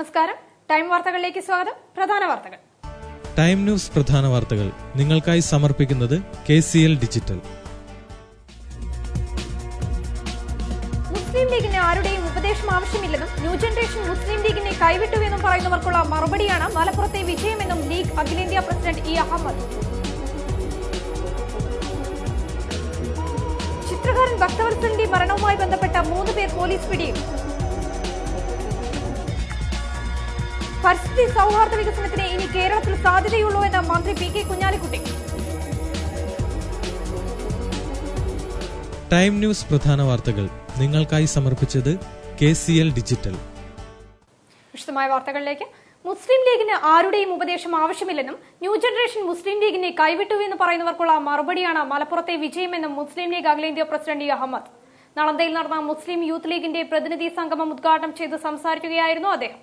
നമസ്കാരം. ടൈം വാർത്തകളിലേക്ക് സ്വാഗതം. പ്രധാന വാർത്തകൾ. ടൈം ന്യൂസ് പ്രധാന വാർത്തകൾ നിങ്ങൾക്കായി സമർപ്പിക്കുന്നത് KCL ഡിജിറ്റൽ. മുസ്ലിം ലീഗിന് ആരുടെയും ഉപദേശം ആവശ്യമില്ലെന്നും ന്യൂ ജനറേഷൻ മുസ്ലിം ലീഗിനെ കൈവിട്ടുവെന്നും പറയുന്നവർക്കുള്ള മറുപടിയാണ് മലപ്പുറത്തെ വിജയമെന്നും ലീഗ് അഖിലേന്ത്യാ പ്രസിഡന്റ് ഇ അഹമ്മദ്. ചിത്രകാരൻ ഭക്തവത്സലിന്റെ മരണവുമായി ബന്ധപ്പെട്ട 3 പേർ പോലീസ് പിടിയിൽ. പരിസ്ഥിതി സൌഹാർദ്ദ വികസനത്തിന് ഇനി കേരളത്തിൽ സാധ്യതയുള്ളൂ എന്ന് മന്ത്രി PK കുഞ്ഞാലിക്കുട്ടി. ടൈം ന്യൂസ് പ്രധാന വാർത്തകൾ നിങ്ങൾക്കായി സമർപ്പിച്ചത് KCL ഡിജിറ്റൽ. വിശദമായ വാർത്തകളിലേക്ക്. മുസ്ലിം ലീഗിന് ആരുടെയും ഉപദേശം ആവശ്യമില്ലെന്നും ന്യൂ ജനറേഷൻ മുസ്ലിം ലീഗിനെ കൈവിട്ടുവെന്ന് പറയുന്നവർക്കുള്ള മറുപടിയാണ് മലപ്പുറത്തെ വിജയമെന്നും മുസ്ലിം ലീഗ് അഖിലേന്ത്യാ പ്രസിഡന്റ് ഇ അഹമ്മദ്. നളന്തയിൽ നടന്ന മുസ്ലിം യൂത്ത് ലീഗിന്റെ പ്രതിനിധി സംഗമം ഉദ്ഘാടനം ചെയ്ത് സംസാരിക്കുകയായിരുന്നു അദ്ദേഹം.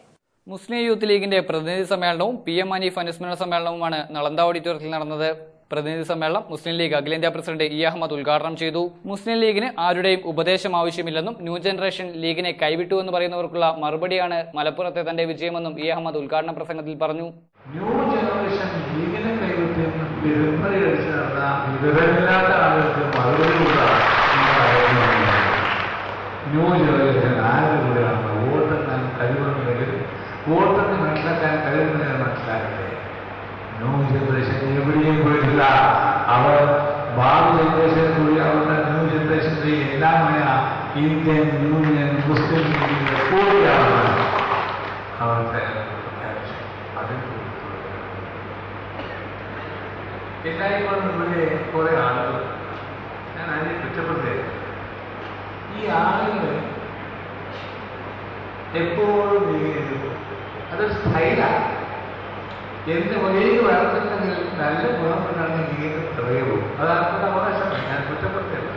മുസ്ലിം യൂത്ത് ലീഗിന്റെ പ്രതിനിധി സമ്മേളനവും PM ഹനീഫ് അനുസ്മരണ സമ്മേളനവുമാണ് നളന്ദ ഓഡിറ്റോറിയത്തിൽ നടന്നത്. പ്രതിനിധി സമ്മേളനം മുസ്ലിം ലീഗ് അഖിലേന്ത്യാ പ്രസിഡന്റ് ഇ അഹമ്മദ് ഉദ്ഘാടനം ചെയ്തു. മുസ്ലിം ലീഗിന് ആരുടെയും ഉപദേശം ആവശ്യമില്ലെന്നും ന്യൂ ജനറേഷൻ ലീഗിനെ കൈവിട്ടുവെന്ന് പറയുന്നവർക്കുള്ള മറുപടിയാണ് മലപ്പുറത്തെ തന്റെ വിജയമെന്നും ഇ അഹമ്മദ് ഉദ്ഘാടന പ്രസംഗത്തിൽ പറഞ്ഞു. ന്യൂ ജനറേഷൻ ലീഗിനെ കൈവിട്ടെന്ന് പെരുമ്പടിയടിച്ച് നടന്ന വിവരമില്ലാത്ത ആളുകൾക്ക് മറുപടിയുള്ള ന്യൂ ജനറേഷൻ ആരുടെ കൂടെയാണ് വോട്ടെണ്ണാൻ കഴിവുണ്ടെങ്കിൽ വോട്ടെന്ന് മനസ്സിലാക്കാൻ കഴിയുന്നതിന് മനസ്സിലാക്കട്ടെ. ന്യൂ ജനറേഷൻ എവിടെയും പോയിട്ടില്ല. അവർ ഭാവി ജനറേഷൻ കൂടി അവരുടെ ന്യൂ ജനറേഷന്റെ എല്ലാമായ ഇന്ത്യൻ യൂണിയൻ മുസ്ലിം ലീഗിന്റെ കൂടെയാണ് അവരുടെ എല്ലായ്പ്പോഴും ഇവിടെ കുറെ ആളുകൾ, ഞാൻ അതിനെ കുറ്റപ്പെടുത്തേ, ഈ ആളുകൾ എപ്പോഴും നീങ്ങുന്നു. അതൊരു സ്റ്റൈലാണ്. എന്ത് ഒരേ വളർത്തുന്നെങ്കിൽ നല്ല ഗുണപ്പെട്ടാണ് നീങ്ങുന്ന പ്രയോഗവും. അതാണ് അവകാശം. ഞാൻ കുറ്റപ്പെടുത്തില്ല.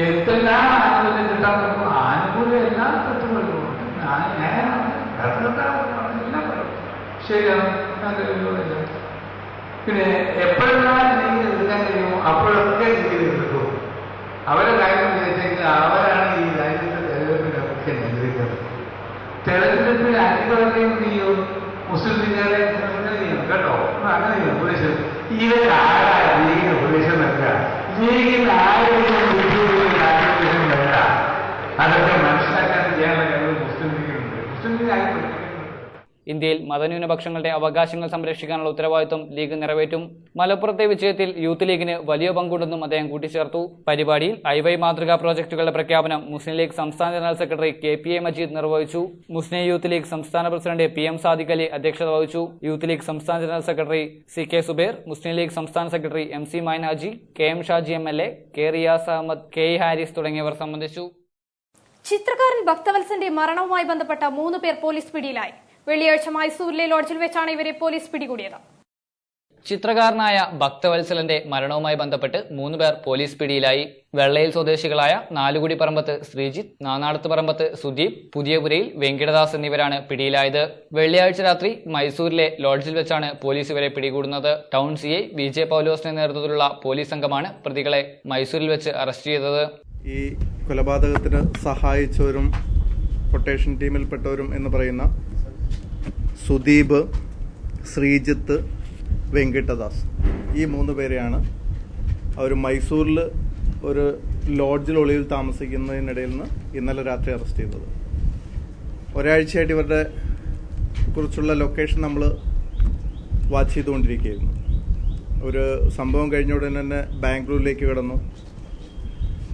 എന്തെല്ലാം ആനുകൂല്യം കിട്ടാൻ നോക്കും, ആനുകൂല്യം എല്ലാ തത്വങ്ങളുണ്ട്. ഞാനാണ് ഭരണത്താണ് എല്ലാം പറയും. ശരിയാണ്, ഞാൻ കഴിയുന്നില്ല. പിന്നെ എപ്പോഴെല്ലാം നീങ്ങി എടുക്കാൻ കഴിയുമോ അപ്പോഴൊക്കെ നീങ്ങി എടുക്കും. അവരെ കാര്യം വിചാരിച്ചെങ്കിൽ അവരാണ് ഈ രാജ്യത്തെ തെരഞ്ഞെടുപ്പിനൊക്കെ നിയന്ത്രിക്കുന്നത്. തെരഞ്ഞെടുപ്പിൽ അധികാരം നീയോ മുസ്ലിം ലീഗുകാരെ ചെയ്യണം കേട്ടോ. അങ്ങനെ ഉപദേശം ഇവരാരാ ലീഗിന് ഉപദേശം നൽകുക? ലീഗിന് ആരെങ്കിലും വേണ്ട. അതൊക്കെ മനസ്സിലാക്കാൻ ചെയ്യാനുള്ള കഴിവ് മുസ്ലിം ലീഗിനുണ്ട്. മുസ്ലിം ലീഗ് ആയി പഠിക്കും. ഇന്ത്യയിൽ മതന്യൂനപക്ഷങ്ങളുടെ അവകാശങ്ങൾ സംരക്ഷിക്കാനുള്ള ഉത്തരവാദിത്വം ലീഗ് നിറവേറ്റും. മലപ്പുറത്തെ വിജയത്തിൽ യൂത്ത് ലീഗിന് വലിയ പങ്കുണ്ടെന്നും അദ്ദേഹം കൂട്ടിച്ചേർത്തു. പരിപാടിയിൽ IY മാതൃകാ പ്രോജക്ടുകളുടെ പ്രഖ്യാപനം മുസ്ലിം ലീഗ് സംസ്ഥാന ജനറൽ സെക്രട്ടറി KPA മജീദ് നിർവഹിച്ചു. മുസ്ലിം യൂത്ത് ലീഗ് സംസ്ഥാന പ്രസിഡന്റ് PM സാദിഖ് അലി അധ്യക്ഷത വഹിച്ചു. യൂത്ത് ലീഗ് സംസ്ഥാന general secretary CK Subair, Muslim League സംസ്ഥാന secretary MC Mainaji, KM Shaji MLA, K Riyas Ahammed, KE Haris തുടങ്ങിയവർ സംബന്ധിച്ചു. ചിത്രകാരൻ ഭക്തവത്സലിന്റെ മരണവുമായി ബന്ധപ്പെട്ട 3 പേർ പോലീസ് പിടിയിലായി. വെള്ളിയാഴ്ച മൈസൂരിലെ ലോഡ്ജിൽ വെച്ചാണ് ഇവരെ പോലീസ് പിടികൂടിയത്. ചിത്രകാരനായ ഭക്തവത്സലന്റെ മരണവുമായി ബന്ധപ്പെട്ട് 3 പേർ പോലീസ് പിടിയിലായി. വെള്ളയിൽ സ്വദേശികളായ നാലുകുടി പറമ്പത്ത് ശ്രീജിത്ത്, നാനാടത്ത് പറമ്പത്ത് സുദീപ്, പുതിയപുരയിൽ വെങ്കിടദാസ് എന്നിവരാണ് പിടിയിലായത്. വെള്ളിയാഴ്ച രാത്രി മൈസൂരിലെ ലോഡ്ജിൽ വെച്ചാണ് പോലീസ് ഇവരെ പിടികൂടുന്നത്. ടൗൺ CI VJ പൗലോസിന്റെ നേതൃത്വത്തിലുള്ള പോലീസ് സംഘമാണ് പ്രതികളെ മൈസൂരിൽ വെച്ച് അറസ്റ്റ് ചെയ്തത്. ഈ കൊലപാതകത്തിന് സഹായിച്ചവരും കൊട്ടേഷൻ ടീമിൽപ്പെട്ടവരും എന്ന് പറയുന്ന സുദീപ്, ശ്രീജിത്ത്, വെങ്കിട്ടദാസ്, ഈ 3 പേരെയാണ് അവർ മൈസൂരിൽ ഒരു ലോഡ്ജിൽ ഒളിവിൽ താമസിക്കുന്നതിനിടയിൽ നിന്ന് ഇന്നലെ രാത്രി അറസ്റ്റ് ചെയ്തത്. ഒരാഴ്ചയായിട്ട് ഇവരുടെ കുറിച്ചുള്ള ലൊക്കേഷൻ നമ്മൾ വാച്ച് ചെയ്തുകൊണ്ടിരിക്കുകയായിരുന്നു. ഒരു സംഭവം കഴിഞ്ഞ ഉടനെ തന്നെ ബാംഗ്ലൂരിലേക്ക് കടന്നു.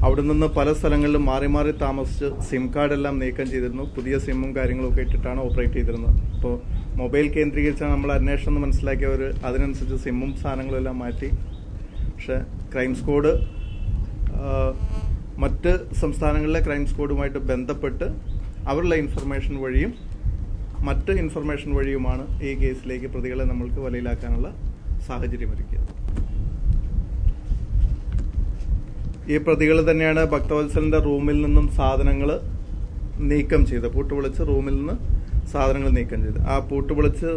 അവിടെ നിന്ന് പല സ്ഥലങ്ങളിലും മാറി മാറി താമസിച്ച് സിം കാർഡെല്ലാം നീക്കം ചെയ്തിരുന്നു. പുതിയ സിമ്മും കാര്യങ്ങളൊക്കെ ഇട്ടിട്ടാണ് ഓപ്പറേറ്റ് ചെയ്തിരുന്നത്. അപ്പോൾ മൊബൈൽ കേന്ദ്രീകരിച്ചാണ് നമ്മൾ അന്വേഷണം എന്ന് മനസ്സിലാക്കിയവർ അതിനനുസരിച്ച് സിമ്മും സാധനങ്ങളും എല്ലാം മാറ്റി. പക്ഷേ ക്രൈം സ്ക്വാഡ് മറ്റ് സംസ്ഥാനങ്ങളിലെ ക്രൈം സ്ക്വാഡുമായിട്ട് ബന്ധപ്പെട്ട് അവരുടെ ഇൻഫർമേഷൻ വഴിയും മറ്റ് ഇൻഫർമേഷൻ വഴിയുമാണ് ഈ കേസിലേക്ക് പ്രതികളെ നമ്മൾക്ക് വലയിലാക്കാനുള്ള സാഹചര്യം ഒരുക്കിയത്. ഈ പ്രതികൾ തന്നെയാണ് ഭക്തവത്സലിന്റെ റൂമിൽ നിന്നും സാധനങ്ങൾ നീക്കം ചെയ്ത്, പൂട്ടുപൊളിച്ച് റൂമിൽ നിന്ന് സാധനങ്ങൾ നീക്കം ചെയ്ത്, ആ പൂട്ടുപൊളിച്ച്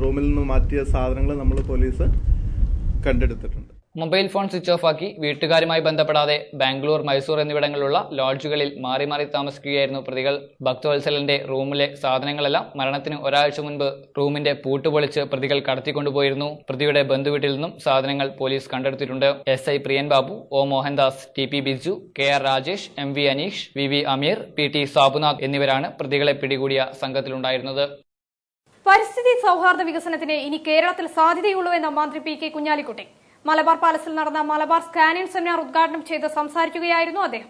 റൂമിൽ നിന്ന് മാറ്റിയ സാധനങ്ങൾ നമ്മൾ പോലീസ് കണ്ടെടുത്തിട്ടുണ്ട്. മൊബൈൽ ഫോൺ സ്വിച്ച് ഓഫ് ആക്കി വീട്ടുകാരുമായി ബന്ധപ്പെടാതെ ബാംഗ്ലൂർ, മൈസൂർ എന്നിവിടങ്ങളിലുള്ള ലോഡ്ജുകളിൽ മാറി മാറി താമസിക്കുകയായിരുന്നു പ്രതികൾ. ഭക്തവത്സലന്റെ റൂമിലെ സാധനങ്ങളെല്ലാം മരണത്തിന് ഒരാഴ്ച മുൻപ് റൂമിന്റെ പൂട്ടുപൊളിച്ച് പ്രതികൾ കടത്തിക്കൊണ്ടുപോയിരുന്നു. പ്രതിയുടെ ബന്ധുവീട്ടിൽ നിന്നും സാധനങ്ങൾ പോലീസ് കണ്ടെടുത്തിട്ടുണ്ട്. SI പ്രിയൻ Babu, O Mohandas, TP Biju, KR Rajesh, MV Aneesh, VV അമീർ, PT സാബുനാഥ് എന്നിവരാണ് പ്രതികളെ പിടികൂടിയ സംഘത്തിലുണ്ടായിരുന്നത്. പരിസ്ഥിതി സൗഹാർദ്ദ വികസനത്തിന് ഇനി കേരളത്തിൽ സാധ്യതയുള്ളൂ എന്ന മന്ത്രി PK കുഞ്ഞാലിക്കുട്ടി മലബാർ പാലസിൽ നടന്ന മലബാർ സ്കാനിംഗ് സെമിനാർ ഉദ്ഘാടനം ചെയ്ത് സംസാരിക്കുകയായിരുന്നു അദ്ദേഹം.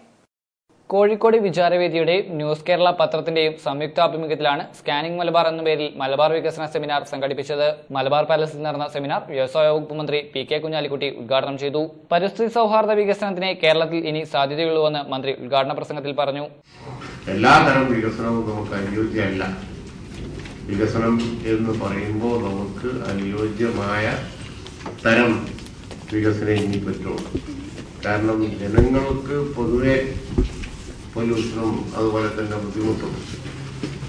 കോഴിക്കോട് വിചാരവേദിയുടെയും ന്യൂസ് കേരള പത്രത്തിന്റെയും സംയുക്താഭിമുഖ്യത്തിലാണ് സ്കാനിംഗ് മലബാർ എന്ന പേരിൽ മലബാർ വികസന സെമിനാർ സംഘടിപ്പിച്ചത്. മലബാർ പാലസിൽ നടന്ന സെമിനാർ വ്യവസായ വകുപ്പ് മന്ത്രി PK കുഞ്ഞാലിക്കുട്ടി ഉദ്ഘാടനം ചെയ്തു. പരിസ്ഥിതി സൗഹാർദ്ദ വികസനത്തിന് കേരളത്തിൽ ഇനി സാധ്യതയുള്ളൂവെന്ന് മന്ത്രി ഉദ്ഘാടന പ്രസംഗത്തിൽ പറഞ്ഞു. എല്ലാതരം വികസനവും നമുക്ക് അനുയോജ്യമല്ല. വികസനം എന്ന് പറയുമ്പോൾ നമുക്ക് അനുയോജ്യമായ തരം വികസനം ഇനി പറ്റുള്ളൂ. കാരണം ജനങ്ങൾക്ക് പൊതുവെ പൊല്യൂഷനും അതുപോലെ തന്നെ ബുദ്ധിമുട്ടും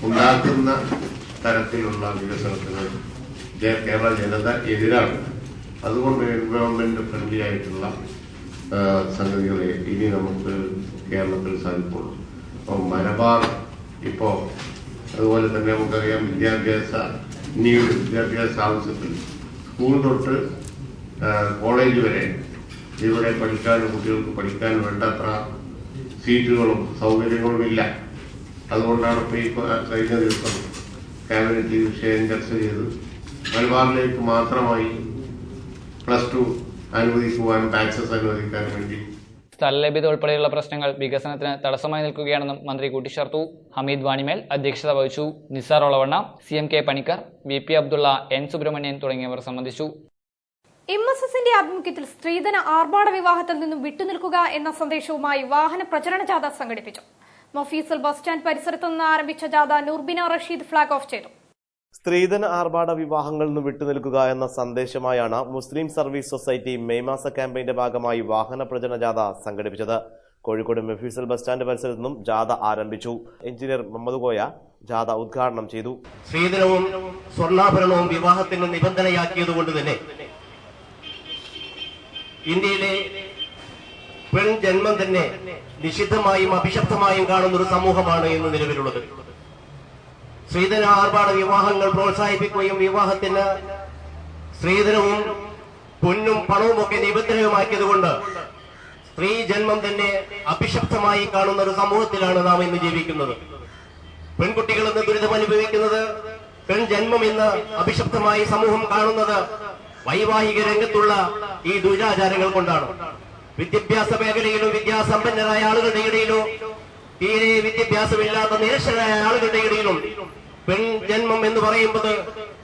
ഉണ്ടാക്കുന്ന തരത്തിലുള്ള വികസനത്തിന് കേരള ജനത എതിരാണ്. അതുകൊണ്ട് എൻവയോൺമെന്റ് ഫ്രണ്ട്ലി ആയിട്ടുള്ള സംഗതികളെ ഇനി നമുക്ക് കേരളത്തിൽ സാധിക്കുള്ളൂ. അപ്പം മലബാർ ഇപ്പോൾ അതുപോലെ തന്നെ നമുക്കറിയാം വിദ്യാഭ്യാസ ആവശ്യത്തിൽ സ്കൂൾ തൊട്ട് കോളേജ് വരെ ഇവിടെ കുട്ടികൾക്ക് പഠിക്കാൻ വേണ്ടത്ര സീറ്റുകളും സൗകര്യങ്ങളും ഇല്ല. അതുകൊണ്ടാണ് ഇപ്പോൾ ഈ കഴിഞ്ഞ ദിവസം ക്യാബിനറ്റ് ഈ വിഷയം ചർച്ച ചെയ്ത് മലബാറിലേക്ക് മാത്രമായി +2 അനുവദിക്കുവാനും ആക്സസ് അനുവദിക്കാൻ വേണ്ടി സ്ഥലലഭ്യത ഉൾപ്പെടെയുള്ള പ്രശ്നങ്ങൾ വികസനത്തിന് തടസ്സമായി നിൽക്കുകയാണെന്നും മന്ത്രി കൂട്ടിച്ചേർത്തു. ഹമീദ് വാണിമേൽ അധ്യക്ഷത വഹിച്ചു. Nisar Olavanna, CMK Panicker, VP Abdulla, N Subramanian തുടങ്ങിയവർ സംബന്ധിച്ചു. MSSന്റെ ആഭിമുഖ്യത്തിൽ സ്ത്രീധന ആർഭാട വിവാഹത്തിൽ നിന്നും വിട്ടുനിൽക്കുക എന്ന സന്ദേശവുമായി വാഹന പ്രചരണ ജാഥ സംഘടിപ്പിച്ചു. മൊഫീസൽ ബസ് സ്റ്റാൻഡ് പരിസരത്തു നിന്ന് ആരംഭിച്ച ജാഥ നൂർബിന റഷീദ് ഫ്ളാഗ് ഓഫ് ചെയ്തു. സ്ത്രീധന ആർഭാട വിവാഹങ്ങളിൽ നിന്ന് വിട്ടുനിൽക്കുക എന്ന സന്ദേശമായാണ് മുസ്ലിം സർവീസ് സൊസൈറ്റി മെയ് മാസ ക്യാമ്പയിന്റെ ഭാഗമായി വാഹന പ്രചരണ ജാഥ സംഘടിപ്പിച്ചത്. കോഴിക്കോട് മൊഫീസൽ ബസ് സ്റ്റാൻഡ് പരിസരത്തു നിന്നും ജാഥ ആരംഭിച്ചു. എഞ്ചിനീയർ മുഹമ്മദ് കോയ ജാഥ ഉദ്ഘാടനം ചെയ്തു. സ്ത്രീധനവും സ്വർണ്ണാഭരണവും വിവാഹത്തിന് നിബന്ധനയാക്കിയതുകൊണ്ട് തന്നെ ഇന്ത്യയിലെ പെൺ ജന്മം തന്നെ നിഷിദ്ധമായും അഭിശപ്തമായും കാണുന്ന ഒരു സമൂഹമാണ് ഇന്ന് നിലവിലുള്ളത്. സ്ത്രീധന ആർഭാട വിവാഹങ്ങൾ പ്രോത്സാഹിപ്പിക്കുകയും വിവാഹത്തിന് സ്ത്രീധനവും പൊന്നും പണവും ഒക്കെ നിബന്ധനയുമാക്കിയതുകൊണ്ട് സ്ത്രീ ജന്മം തന്നെ അഭിശപ്തമായി കാണുന്ന ഒരു സമൂഹത്തിലാണ് നാം ഇന്ന് ജീവിക്കുന്നത്. പെൺകുട്ടികൾ ഇന്ന് ദുരിതം അനുഭവിക്കുന്നത്, പെൺ ജന്മം ഇന്ന് അഭിശപ്തമായി സമൂഹം കാണുന്നത് വൈവാഹിക രംഗത്തുള്ള ഈ ദുരാചാരങ്ങൾ കൊണ്ടാണ്. വിദ്യാഭ്യാസ മേഖലയിലോ വിദ്യാസമ്പന്നരായ ആളുകളുടെ ഇടയിലോ തീരെ വിദ്യാഭ്യാസമില്ലാത്ത നിരക്ഷരായ ആളുകളുടെ ഇടയിലും പെൺ ജന്മം എന്ന് പറയുന്നത്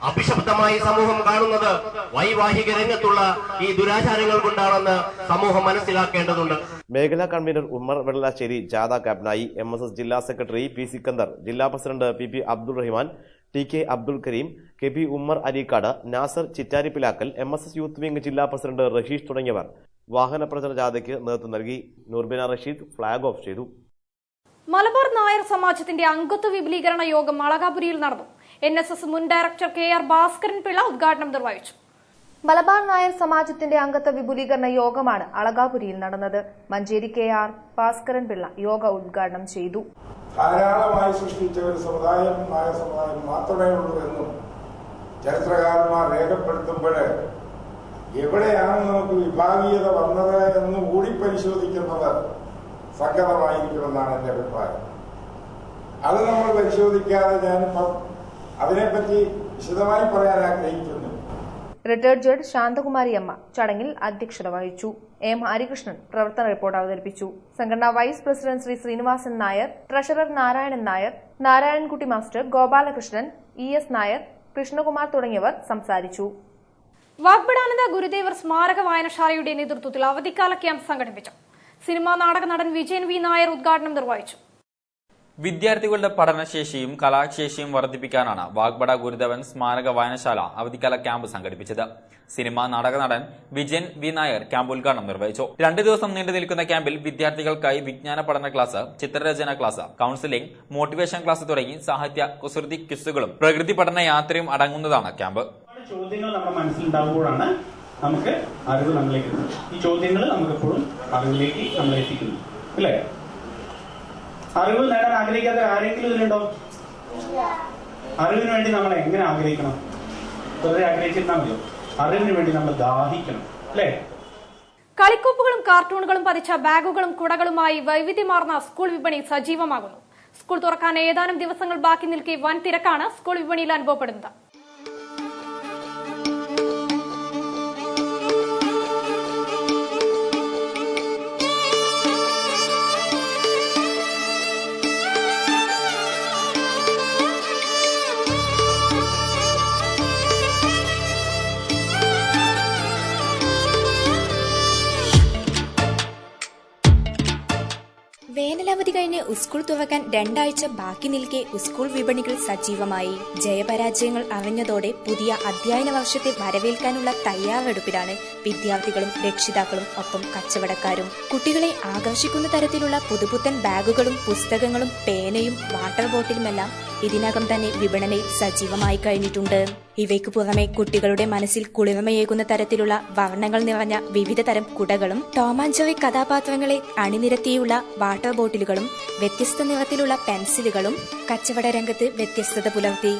അഭിശപ്തമായി സമൂഹം കാണുന്നത് വൈവാഹിക രംഗത്തുള്ള ഈ ദുരാചാരങ്ങൾ കൊണ്ടാണെന്ന് സമൂഹം മനസ്സിലാക്കേണ്ടതുണ്ട്. മേഖലാ കൺവീനർ ഉമ്മർ വെള്ളാശ്ശേരി ജാഥ ക്യാപ്റ്റനായി. MSS ജില്ലാ സെക്രട്ടറി P സിക്കന്ദർ, ജില്ലാ president PP Abdul Rahman, TK Abdul Kareem, KP Ummer Areekkad, Nasar Chittarippilakkal, MSS youth wing ജില്ലാ പ്രസിഡന്റ് റഷീദ് തുടങ്ങിയവർ വാഹന പ്രചരണ ജാഥയ്ക്ക് നേതൃത്വം നൽകി. നൂർബിന റഷീദ് ഫ്ളാഗ് ഓഫ് ചെയ്തു. മലബാർ നായർ സമാജത്തിന്റെ അംഗത്വ വിപുലീകരണ യോഗം അളകാപുരിയിൽ നടന്നു. NSS മുൻ ഡയറക്ടർ KR ഭാസ്കരൻ പിള്ള ഉദ്ഘാടനം നിർവഹിച്ചു. മലബാർ നായർ സമാജത്തിന്റെ അംഗത്വ വിപുലീകരണ യോഗമാണ് അളകാപുരിയിൽ നടന്നത്. മഞ്ചേരി KR ഭാസ്കരൻ പിള്ള യോഗ ഉദ്ഘാടനം ചെയ്തു. ധാരാളമായി സൃഷ്ടിച്ച ഒരു സമുദായം നായർ സമുദായം മാത്രമേ ഉള്ളൂ എന്നും ചരിത്രകാരന്മാർ രേഖപ്പെടുത്തുമ്പോൾ എവിടെയാണ് നമുക്ക് വിഭാഗീയത വന്നത് എന്ന് കൂടി പരിശോധിക്കുന്നത് സംഗതമായിരിക്കുമെന്നാണ് എന്റെ അഭിപ്രായം. അത് നമ്മൾ പരിശോധിക്കാതെ ഞാനിപ്പം അതിനെപ്പറ്റി വിശദമായി പറയാൻ ആഗ്രഹിക്കുന്നു. റിട്ടയർഡ് ജഡ്ജ് ശാന്തകുമാരി അമ്മ ചടങ്ങിൽ അധ്യക്ഷത വഹിച്ചു. M ഹരികൃഷ്ണൻ പ്രവർത്തന റിപ്പോർട്ട് അവതരിപ്പിച്ചു. സംഘടനാ vice president Shri Srinivasan Nair, treasurer Narayanan Nair, Narayanankutty master, Gopalakrishnan, ES Nair, Krishnakumar തുടങ്ങിയവർ സംസാരിച്ചു. വാഗ്ബടാനന്ദ ഗുരുദേവർ സ്മാരക വായനശാലയുടെ നേതൃത്വത്തിൽ അവധിക്കാല ക്യാമ്പ് സംഘടിപ്പിച്ചു. സിനിമാ നാടക നടൻ വിജയൻ V നായർ ഉദ്ഘാടനം നിർവഹിച്ചു. വിദ്യാർത്ഥികളുടെ പഠനശേഷിയും കലാശേഷിയും വർദ്ധിപ്പിക്കാനാണ് വാഗ്ബട ഗുരുദേവൻ സ്മാരക വായനശാല അവധിക്കാല ക്യാമ്പ് സംഘടിപ്പിച്ചത്. സിനിമാ നാടക നടൻ വിജയൻ V നായർ ക്യാമ്പ് ഉദ്ഘാടനം നിർവഹിച്ചു. 2 ദിവസം നീണ്ടു നിൽക്കുന്ന ക്യാമ്പിൽ വിദ്യാർത്ഥികൾക്കായി വിജ്ഞാന പഠന ക്ലാസ്, ചിത്രരചന ക്ലാസ്, കൌൺസിലിംഗ്, മോട്ടിവേഷൻ ക്ലാസ് തുടങ്ങി സാഹിത്യ, കുസൃതി ക്വിസുകളും പ്രകൃതി പഠന യാത്രയും അടങ്ങുന്നതാണ് ക്യാമ്പ്. ചോദ്യങ്ങൾ നമ്മുടെ മനസ്സിലുണ്ടാകുമ്പോഴാണ് നമുക്ക് അറിവ് നമ്മളിലേക്ക് എത്തും. ഈ ചോദ്യങ്ങൾ നമുക്കെപ്പോഴും അറിവിലേക്ക് നമ്മളെ എത്തിക്കുന്നു, അല്ലേ? അറിവ് നേടാൻ ആഗ്രഹിക്കാത്ത ആരെങ്കിലും ഇതിലുണ്ടോ? അറിവിന് വേണ്ടി നമ്മൾ എങ്ങനെ ആഗ്രഹിക്കണം? വെറുതെ ആഗ്രഹിച്ചിരുന്നാൽ മതിയോ? അറിവിന് വേണ്ടി നമ്മൾ ദാഹിക്കണം, അല്ലേ? കളിക്കോപ്പുകളും കാർട്ടൂണുകളും പതിച്ച ബാഗുകളും കുടകളുമായി വൈവിധ്യമാർന്ന സ്കൂൾ വിപണി സജീവമാകുന്നു. സ്കൂൾ തുറക്കാൻ ഏതാനും ദിവസങ്ങൾ ബാക്കി നിൽക്കെ വൻ തിരക്കാണ് സ്കൂൾ വിപണിയിൽ അനുഭവപ്പെടുന്നത്. വേനലവധി കഴിഞ്ഞ് സ്കൂൾ തുറക്കാൻ 2 ആഴ്ച ബാക്കി നിൽക്കെ സ്കൂൾ വിപണികൾ സജീവമായി. ജയപരാജയങ്ങൾ അറിഞ്ഞതോടെ പുതിയ അധ്യയന വർഷത്തെ വരവേൽക്കാനുള്ള തയ്യാറെടുപ്പിലാണ് വിദ്യാർത്ഥികളും രക്ഷിതാക്കളും ഒപ്പം കച്ചവടക്കാരും. കുട്ടികളെ ആകർഷിക്കുന്ന തരത്തിലുള്ള പുതുപുത്തൻ ബാഗുകളും പുസ്തകങ്ങളും പേനയും വാട്ടർ ബോട്ടിലുമെല്ലാം ഇതിനകം തന്നെ വിപണനയിൽ സജീവമായി കഴിഞ്ഞിട്ടുണ്ട്. ഇവയ്ക്കു പുറമെ കുട്ടികളുടെ മനസ്സിൽ കുളിർമയേകുന്ന തരത്തിലുള്ള വർണ്ണങ്ങൾ നിറഞ്ഞ വിവിധ തരം കുടകളും ടോം ആൻഡ് ജെറി കഥാപാത്രങ്ങളെ അണിനിരത്തിയുള്ള വാട്ടർ ബോട്ടിലുകളും വ്യത്യസ്ത നിറത്തിലുള്ള പെൻസിലുകളും കച്ചവട രംഗത്ത് വ്യത്യസ്തത പുലർത്തി.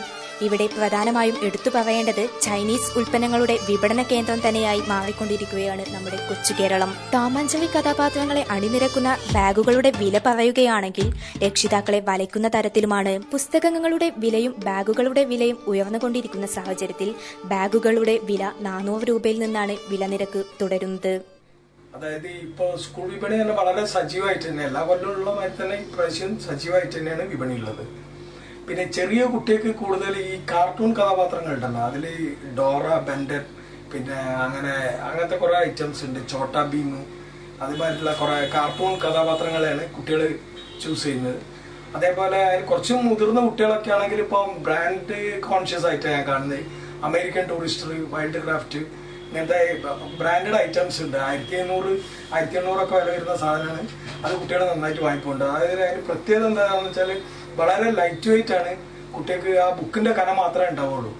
ഇവിടെ പ്രധാനമായും എടുത്തു പറയേണ്ടത് ചൈനീസ് ഉൽപ്പന്നങ്ങളുടെ വിപണന കേന്ദ്രം തന്നെയായി മാറിക്കൊണ്ടിരിക്കുകയാണ് നമ്മുടെ കൊച്ചു കേരളം. ടോം ആൻഡ് ജെറി കഥാപാത്രങ്ങളെ അണിനിരക്കുന്ന ബാഗുകളുടെ വില പറയുകയാണെങ്കിൽ രക്ഷിതാക്കളെ വലയ്ക്കുന്ന തരത്തിലുമാണ്. പുസ്തകങ്ങളുടെ വിലയും ബാഗുകളുടെ വിലയും ഉയർന്നുകൊണ്ടിരിക്കുന്ന സാഹചര്യത്തിൽ ബാഗുകളുടെ വില 400 രൂപയിൽ നിന്നാണ് വില നിരക്ക് തുടരുന്നത്. അതായത് ഇപ്പോ സ്കൂൾ വിപണി തന്നെ വളരെ സജീവമായിട്ട് തന്നെ എല്ലാ കൊല്ലമുള്ള മാതിരി തന്നെ ഇപ്രാവശ്യം സജീവമായിട്ട് തന്നെയാണ് വിപണി ഉള്ളത്. പിന്നെ ചെറിയ കുട്ടികൾക്ക് കൂടുതൽ ഈ കാർട്ടൂൺ കഥാപാത്രങ്ങൾ ഉണ്ടല്ലോ, അതിൽ ഡോറ, ബെൻഡൻ, പിന്നെ അങ്ങനത്തെ കുറെ ഐറ്റംസ് ഉണ്ട്. ചോട്ടാ ഭീം, അതുമായിട്ടുള്ള കുറെ കാർട്ടൂൺ കഥാപാത്രങ്ങളെയാണ് കുട്ടികൾ ചൂസ് ചെയ്യുന്നത്. അതേപോലെ കുറച്ച് മുതിർന്ന കുട്ടികളൊക്കെ ആണെങ്കിൽ ഇപ്പം ബ്രാൻഡ് കോൺഷ്യസ് ആയിട്ടാണ് ഞാൻ കാണുന്നത്. അമേരിക്കൻ ടൂറിസ്റ്റർ, വൈൽഡ് ക്രാഫ്റ്റ്, ഇങ്ങനത്തെ ബ്രാൻഡഡ് ഐറ്റംസ് ഉണ്ട്. 1800 ഒക്കെ വില വരുന്ന സാധനമാണ്. അത് കുട്ടികളെ നന്നായിട്ട് വാങ്ങിപ്പോണ്ട്. അതായത് അതിന് പ്രത്യേകത എന്താണെന്ന് വെച്ചാൽ വളരെ ലൈറ്റ് വെയിറ്റ് ആണ്. കുട്ടികൾക്ക് ആ ബുക്കിന്റെ കനം മാത്രമേ ഉണ്ടാവുള്ളൂ.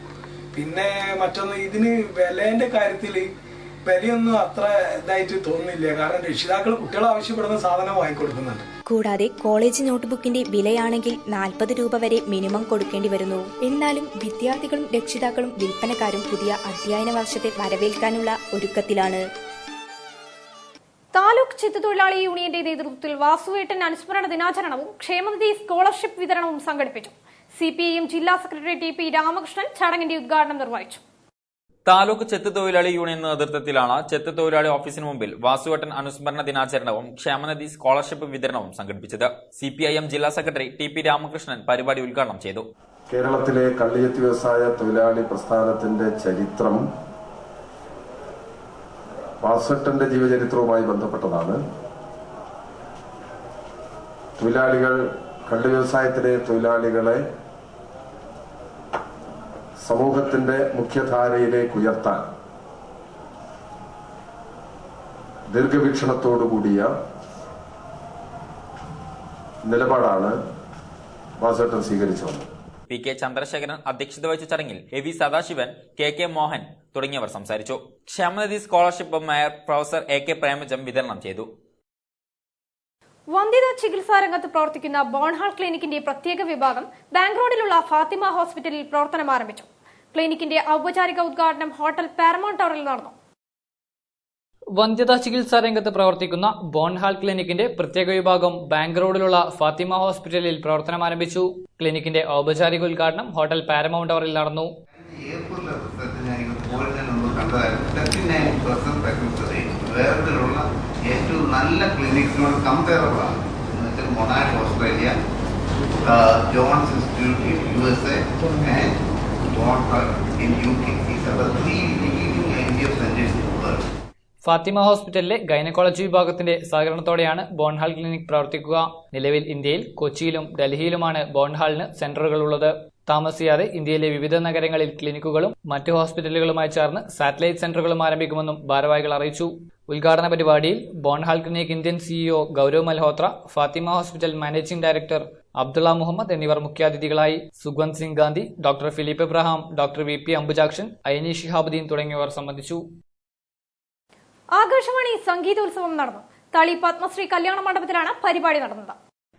പിന്നെ മറ്റൊന്ന്, ഇതിന് വിലേന്റെ കാര്യത്തിൽ വിലയൊന്നും അത്ര ഇതായിട്ട് തോന്നുന്നില്ല. കാരണം രക്ഷിതാക്കൾ കുട്ടികൾ ആവശ്യപ്പെടുന്ന സാധനം വാങ്ങിക്കൊടുക്കുന്നുണ്ട്. കൂടാതെ കോളേജ് നോട്ട്ബുക്കിന്റെ വിലയാണെങ്കിൽ 40 രൂപ വരെ മിനിമം കൊടുക്കേണ്ടി വരുന്നു. എന്നാലും വിദ്യാർത്ഥികളും രക്ഷിതാക്കളും വിൽപ്പനക്കാരും പുതിയ അധ്യയന വർഷത്തെ വരവേൽക്കാനുള്ള ഒരുക്കത്തിലാണ്. താലൂക്ക് ചെത്തുതൊഴിലാളി യൂണിയന്റെ നേതൃത്വത്തിൽ വാസുവേട്ടൻ അനുസ്മരണ ദിനാചരണവും ക്ഷേമനിധി സ്കോളർഷിപ്പ് വിതരണവും സംഘടിപ്പിച്ചു. CPIM ജില്ലാ സെക്രട്ടറി TP രാമകൃഷ്ണൻ ചടങ്ങിന്റെ ഉദ്ഘാടനം നിർവഹിച്ചു. താലൂക്ക് ചെത്ത് തൊഴിലാളി യൂണിയൻ നേതൃത്വത്തിലാണ് ചെത്ത് തൊഴിലാളി ഓഫീസിന് മുമ്പിൽ വാസുവേട്ടൻ അനുസ്മരണ ദിനാചരണവും ക്ഷേമനിധി സ്കോളർഷിപ്പ് വിതരണവും സംഘടിപ്പിച്ചത്. CPIM ജില്ലാ സെക്രട്ടറി TP രാമകൃഷ്ണൻ പരിപാടി ഉദ്ഘാടനം ചെയ്തു. കേരളത്തിലെ കള്ളിയത്തി വ്യവസായ തൊഴിലാളി പ്രസ്ഥാനത്തിന്റെ ചരിത്രം വാസുവേട്ടന്റെ ജീവചരിത്രവുമായി ബന്ധപ്പെട്ടതാണ്. തൊഴിലാളികൾ, കള്ളി വ്യവസായത്തിലെ തൊഴിലാളികളെ സമൂഹത്തിന്റെ മുഖ്യധാരയിലേക്ക് ഉയർത്താൻ ദീർഘവീക്ഷണത്തോടുകൂടിയ നിലപാടാണ് വാസുവേട്ടൻ സ്വീകരിച്ചത്. PK ചന്ദ്രശേഖരൻ അധ്യക്ഷത വഹിച്ച ചടങ്ങിൽ AV സദാശിവൻ, KK മോഹൻ തുടങ്ങിയവർ സംസാരിച്ചു. ക്ഷേമനിധി scholarship mayor professor AK Premajam വിതരണം ചെയ്തു. വന്ധ്യതാ ചികിത്സാ രംഗത്ത് പ്രവർത്തിക്കുന്ന ബോൺഹാൾ ക്ലിനിക്കിന്റെ പ്രത്യേക വിഭാഗം ബാങ്ക് റോഡിലുള്ള ഫാത്തിമ ഹോസ്പിറ്റലിൽ പ്രവർത്തനം ആരംഭിച്ചു. ക്ലിനിക്കിന്റെ ഔപചാരിക ഉദ്ഘാടനം ഹോട്ടൽ പാരമൗണ്ട് ടവറിൽ നടന്നു. വന്ധ്യതാ ചികിത്സാ രംഗത്ത് പ്രവർത്തിക്കുന്ന ബോൺഹാൾ ക്ലിനിക്കിന്റെ പ്രത്യേക വിഭാഗം ബാങ്ക് റോഡിലുള്ള ഫാത്തിമ ഹോസ്പിറ്റലിൽ പ്രവർത്തനം ആരംഭിച്ചു. ക്ലിനിക്കിന്റെ ഔപചാരിക ഉദ്ഘാടനം ഹോട്ടൽ പാരമൗണ്ട് ടവറിൽ നടന്നു. ഏറ്റവും നല്ല ക്ലിനിക്സിനോട് കമ്പയറബിൾ ആണ്. എന്നുവെച്ചാൽ Monash Australia, Johns institute USA and Bond in UK. These are the 3 leading IVF centers in the world. Fathima ഹോസ്പിറ്റലിലെ ഗൈനക്കോളജി വിഭാഗത്തിന്റെ സഹകരണത്തോടെയാണ് ബോൺഹാൾ ക്ലിനിക് പ്രവർത്തിക്കുക. നിലവിൽ ഇന്ത്യയിൽ കൊച്ചിയിലും ഡൽഹിയിലുമാണ് ബോൺഹാളിന് സെന്ററുകൾ ഉള്ളത്. താമസിയാതെ ഇന്ത്യയിലെ വിവിധ നഗരങ്ങളിൽ ക്ലിനിക്കുകളും മറ്റ് ഹോസ്പിറ്റലുകളുമായി ചേർന്ന് സാറ്റലൈറ്റ് സെന്ററുകളും ആരംഭിക്കുമെന്നും ഭാരവാഹികൾ അറിയിച്ചു. ഉദ്ഘാടന പരിപാടിയിൽ ബോൺഹാൾ clinic Indian CEO Gaurav Malhotra, Fathima hospital managing director Abdulla Muhammad എന്നിവർ മുഖ്യാതിഥികളായി. Sugant Singh Gandhi, doctor Philip Abraham, doctor VP Ambujakshan, Aini Shihabuddin തുടങ്ങിയവർ സംബന്ധിച്ചു. ആകാശവാണി സംഗീതോത്സവം നടന്നു. തളി പത്മശ്രീ കല്യാണ മണ്ഡപത്തിലാണ് പരിപാടി നടന്നത്.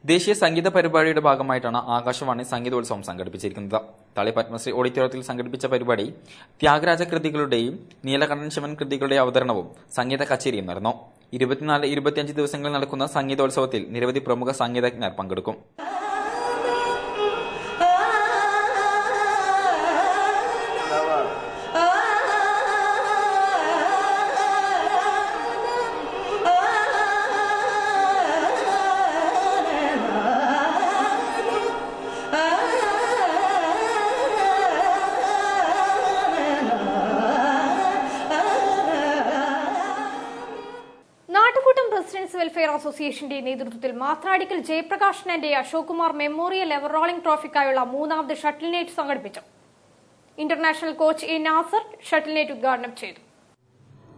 ദേശീയ സംഗീത പരിപാടിയുടെ ഭാഗമായിട്ടാണ് ആകാശവാണി സംഗീതോത്സവം സംഘടിപ്പിച്ചിരിക്കുന്നത്. തളി പത്മശ്രീ ഓഡിറ്റോറിയത്തിൽ സംഘടിപ്പിച്ച പരിപാടി ത്യാഗരാജ കൃതികളുടെയും നീലകണ്ഠൻ ശിവൻ കൃതികളുടെയും അവതരണവും സംഗീത കച്ചേരിയും നടന്നു. 24-25 ദിവസങ്ങളിൽ നടക്കുന്ന സംഗീതോത്സവത്തിൽ നിരവധി പ്രമുഖ സംഗീതജ്ഞർ പങ്കെടുക്കും. റെസിഡൻസ് വെൽഫെയർ അസോസിയേഷന്റെ നേതൃത്വത്തിൽ മാത്രാടിക്കൽ ജയപ്രകാശനന്റെ Ashok Kumar memorial ever rolling ട്രോഫിക്കായുള്ള 3ാമത് ഷട്ടിൽ നൈറ്റ് സംഘടിപ്പിച്ചു. International coach A Nasar shuttle night ഉദ്ഘാടനം ചെയ്തു.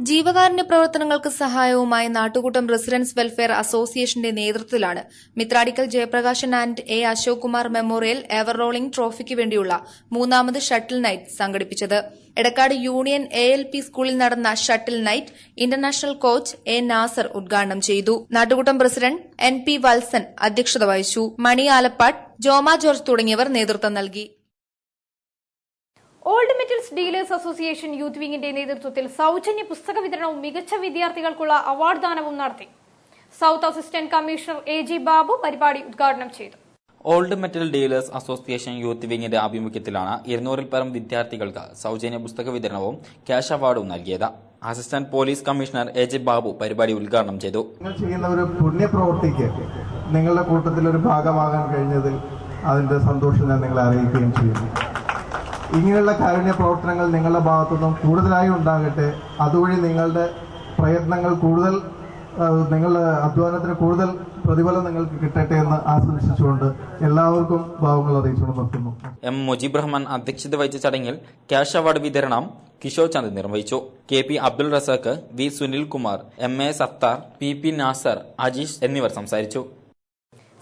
ജീവകാരുണ്യ പ്രവർത്തനങ്ങൾക്ക് സഹായവുമായി നാട്ടുകൂട്ടം റെസിഡൻസ് വെൽഫെയർ അസോസിയേഷന്റെ നേതൃത്വത്തിലാണ് Mithradikkal Jayaprakashan and A Ashok Kumar memorial ever rolling ട്രോഫിക്ക് വേണ്ടിയുള്ള 3ാമത് ഷട്ടിൽ നൈറ്റ് സംഘടിപ്പിച്ചത്. എടക്കാട് യൂണിയൻ ALP സ്കൂളിൽ നടന്ന shuttle night international coach A Nasar ഉദ്ഘാടനം ചെയ്തു. നാട്ടുകൂട്ടം പ്രസിഡന്റ് NP വത്സൻ അധ്യക്ഷത വഹിച്ചു. മണി ആലപ്പാട്, ജോമ ജോർജ് തുടങ്ങിയവർ നേതൃത്വം നൽകി. Old metals dealers association youth വിംഗിന്റെ നേതൃത്വത്തിൽ സൌജന്യ പുസ്തക വിതരണവും മികച്ച വിദ്യാർത്ഥികൾക്കുള്ള അവാർഡ് ദാനവും നടത്തി. South assistant commissioner AG Babu പരിപാടി ഉദ്ഘാടനം ചെയ്തു. Old metal dealers association youth വിംഗിന്റെ ആഭിമുഖ്യത്തിലാണ് 200-ൽ പരം വിദ്യാർത്ഥികൾക്ക് സൌജന്യ പുസ്തക വിതരണവും ക്യാഷ് അവാർഡും നൽകിയത്. Assistant police commissioner AG Babu പരിപാടി ഉദ്ഘാടനം ചെയ്തു. നിങ്ങൾ ചെയ്യുന്ന ഒരു പുണ്യപ്രവൃത്തിക്ക് നിങ്ങളുടെ കൂട്ടത്തിൽ ഒരു ഭാഗമാകാൻ കഴിഞ്ഞതിൽ അതിന്റെ സന്തോഷം ഞാൻ നിങ്ങളെ അറിയിക്കുകയും ചെയ്യുന്നു. ഇങ്ങനെയുള്ള കാരുണ്യ പ്രവർത്തനങ്ങൾ നിങ്ങളുടെ ഭാഗത്തുനിന്നും കൂടുതലായി ഉണ്ടാകട്ടെ. അതുവഴി നിങ്ങളുടെ പ്രയത്നങ്ങൾ കൂടുതൽ, നിങ്ങളുടെ അധ്വാനത്തിന് കൂടുതൽ പ്രതിഫലം നിങ്ങൾക്ക് കിട്ടട്ടെ എന്ന് ആശംസിച്ചുകൊണ്ട് എല്ലാവർക്കും ഭാവങ്ങൾ അറിയിച്ചുകൊണ്ട് നിർത്തുന്നു. M. മുജീബ് റഹ്മാൻ അധ്യക്ഷത വഹിച്ച ചടങ്ങിൽ ക്യാഷ് അവാർഡ് വിതരണം കിഷോർ ചന്ദ് നിർവഹിച്ചു. KP Abdul Razak, V. Sunilkumar, MA Sattar, PP Nasar, Ajeesh എന്നിവർ സംസാരിച്ചു.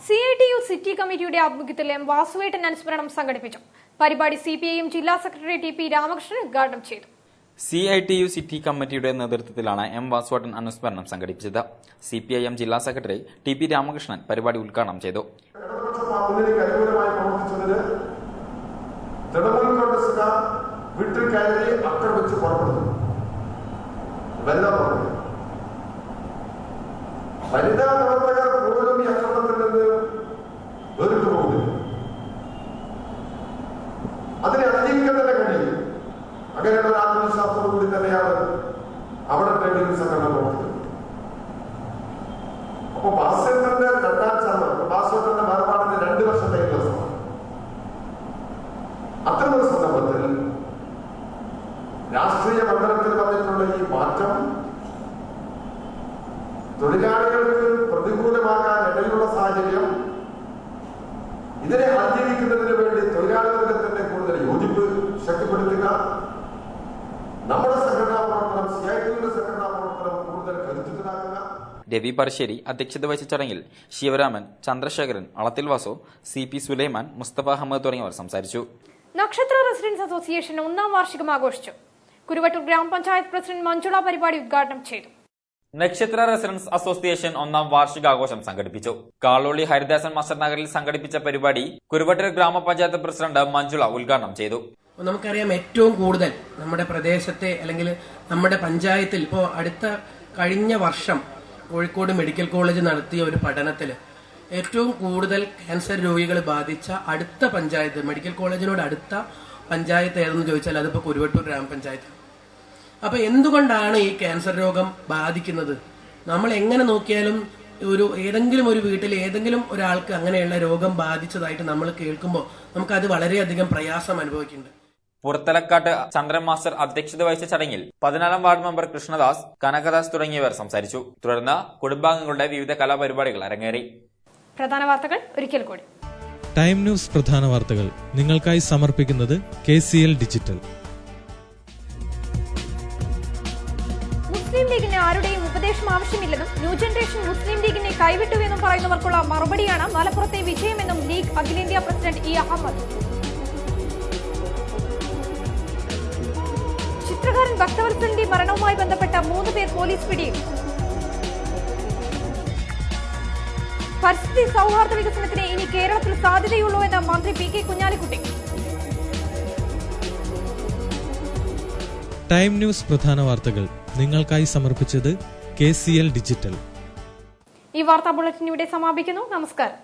CITU സിറ്റി കമ്മിറ്റിയുടെ ആഭിമുഖ്യത്തിൽ M. വാസുവേട്ടൻ അനുസ്മരണം സംഘടിപ്പിച്ചു. പരിപാടി CPIM ജില്ലാ സെക്രട്ടറി TP രാമകൃഷ്ണൻ ഉദ്ഘാടനം ചെയ്തു. CITU സിറ്റി കമ്മിറ്റിയുടെ നേതൃത്വത്തിലാണ് M. വാസുവേട്ടൻ അനുസ്മരണം സംഘടിപ്പിച്ചത്. CPIM ജില്ലാ സെക്രട്ടറി TP രാമകൃഷ്ണൻ പരിപാടി ഉദ്ഘാടനം ചെയ്തു. വനിതാ പ്രവർത്തകർ പോലും ഈ അക്രമത്തിൽ നിന്ന് വേറിട്ടു പോകുന്നില്ല. അതിനെ അതിജീവിക്കാൻ തന്നെ കഴിയും. അങ്ങനെയുള്ള ഒരു ആത്മവിശ്വാസത്തോടുകൂടി തന്നെയാണ് അവിടെ ട്രേഡിംഗ് സംഘടന പ്രവർത്തിക്കുന്നത്. അപ്പൊ ഭാസ്വരന്റെ 2ാം ചാനൽ ഭാസ്വരന്റെ വേർപാടിന് 2 വർഷത്തെ ദിവസമാണ്. അത്തരമൊരു സന്ദർഭത്തിൽ രാഷ്ട്രീയ മണ്ഡലത്തിൽ വന്നിട്ടുള്ള ഈ മാറ്റം തൊഴിലാളികൾക്ക് പ്രതികൂലമാകാൻ ഇടയിലുള്ള സാഹചര്യം, ഇതിനെ അതിജീവിക്കുന്നതിന് വേണ്ടി തൊഴിലാളി വർഗത്തിന്റെ കൂടുതൽ യോജിപ്പ് ശക്തിപ്പെടുത്തുക, നമ്മുടെ സംഘടനാ പ്രവർത്തനം CITUവിന്റെ സംഘടനാ പ്രവർത്തനം കൂടുതൽ കരുത്തുറ്റതാക്കുക. രവി പറശ്ശേരി അധ്യക്ഷത വഹിച്ച ചടങ്ങിൽ ശിവരാമൻ, ചന്ദ്രശേഖരൻ, അളത്തിൽ വാസു, CP സുലൈമാൻ, മുസ്തഫ അഹമ്മദ് തുടങ്ങിയവർ സംസാരിച്ചു. നക്ഷത്ര റെസിഡൻസ് അസോസിയേഷൻ 1ാം വാർഷികം ആഘോഷിച്ചു. കുരുവട്ടൂർ ഗ്രാമപഞ്ചായത്ത് പ്രസിഡന്റ് മഞ്ജുള പരിപാടി ഉദ്ഘാടനം ചെയ്തു. നക്ഷത്ര റെസിഡൻസ് അസോസിയേഷൻ 1ാം വാർഷികാഘോഷം സംഘടിപ്പിച്ചു. കാളോളി ഹരിദാസൻ മാസ്റ്റർ നഗറിൽ സംഘടിപ്പിച്ച പരിപാടി കുരുവട്ടൂർ ഗ്രാമപഞ്ചായത്ത് പ്രസിഡന്റ് മഞ്ജുള ഉദ്ഘാടനം ചെയ്തു. നമുക്കറിയാം, ഏറ്റവും കൂടുതൽ നമ്മുടെ പ്രദേശത്തെ അല്ലെങ്കിൽ നമ്മുടെ പഞ്ചായത്തിൽ ഇപ്പോൾ കഴിഞ്ഞ വർഷം കോഴിക്കോട് മെഡിക്കൽ കോളേജ് നടത്തിയ ഒരു പഠനത്തിൽ ഏറ്റവും കൂടുതൽ ക്യാൻസർ രോഗികൾ ബാധിച്ച അടുത്ത പഞ്ചായത്ത്, മെഡിക്കൽ കോളേജിനോട് അടുത്ത പഞ്ചായത്ത് ഏതെന്ന് ചോദിച്ചാൽ അതിപ്പോൾ കുരുവട്ടൂർ ഗ്രാമപഞ്ചായത്ത്. അപ്പൊ എന്തുകൊണ്ടാണ് ഈ ക്യാൻസർ രോഗം ബാധിക്കുന്നത്? നമ്മൾ എങ്ങനെ നോക്കിയാലും ഏതെങ്കിലും ഒരു വീട്ടിൽ ഏതെങ്കിലും ഒരാൾക്ക് അങ്ങനെയുള്ള രോഗം ബാധിച്ചതായിട്ട് നമ്മൾ കേൾക്കുമ്പോൾ നമുക്കത് വളരെയധികം പ്രയാസം അനുഭവിക്കുന്നുണ്ട്. പുറത്തലക്കാട്ട് ചന്ദ്രൻ മാസ്റ്റർ അധ്യക്ഷത വഹിച്ച ചടങ്ങിൽ 14ാം വാർഡ് മെമ്പർ കൃഷ്ണദാസ്, കനകദാസ് തുടങ്ങിയവർ സംസാരിച്ചു. തുടർന്ന് കുടുംബാംഗങ്ങളുടെ വിവിധ കലാപരിപാടികൾ അരങ്ങേറി. പ്രധാന വാർത്തകൾ ഒരിക്കൽ കൂടി. ടൈം ന്യൂസ് പ്രധാന വാർത്തകൾ നിങ്ങൾക്കായി സമർപ്പിക്കുന്നത് KCL ഡിജിറ്റൽ. മുസ്ലിം ലീഗിന് ആരുടെയും ഉപദേശം ആവശ്യമില്ലെന്നും ന്യൂ ജനറേഷൻ മുസ്ലിം ലീഗിനെ കൈവിട്ടുവെന്നും പറയുന്നവർക്കുള്ള മറുപടിയാണ് മലപ്പുറത്തെ വിജയമെന്നും ലീഗ് അഖിലേന്ത്യാ പ്രസിഡന്റ് E. അഹമ്മദ്. ചിത്രകാരൻ നടൻ ഭക്തവത്സലിന്റെ മരണവുമായി ബന്ധപ്പെട്ട 3 പേർ പോലീസ് പിടിയിൽ. പരിസ്ഥിതി സൗഹാർദ്ദ വികസനത്തിന് ഇനി കേരളത്തിൽ സാധ്യതയുള്ളൂ എന്ന് മന്ത്രി P K Kunhalikutty. Time news പ്രധാന വാർത്തകൾ നിങ്ങൾക്കായി സമർപ്പിച്ചത് KCL ഡിജിറ്റൽ. ഈ വാർത്താ ബുള്ളറ്റിൻ ഇവിടെ സമാപിക്കുന്നു. നമസ്കാരം.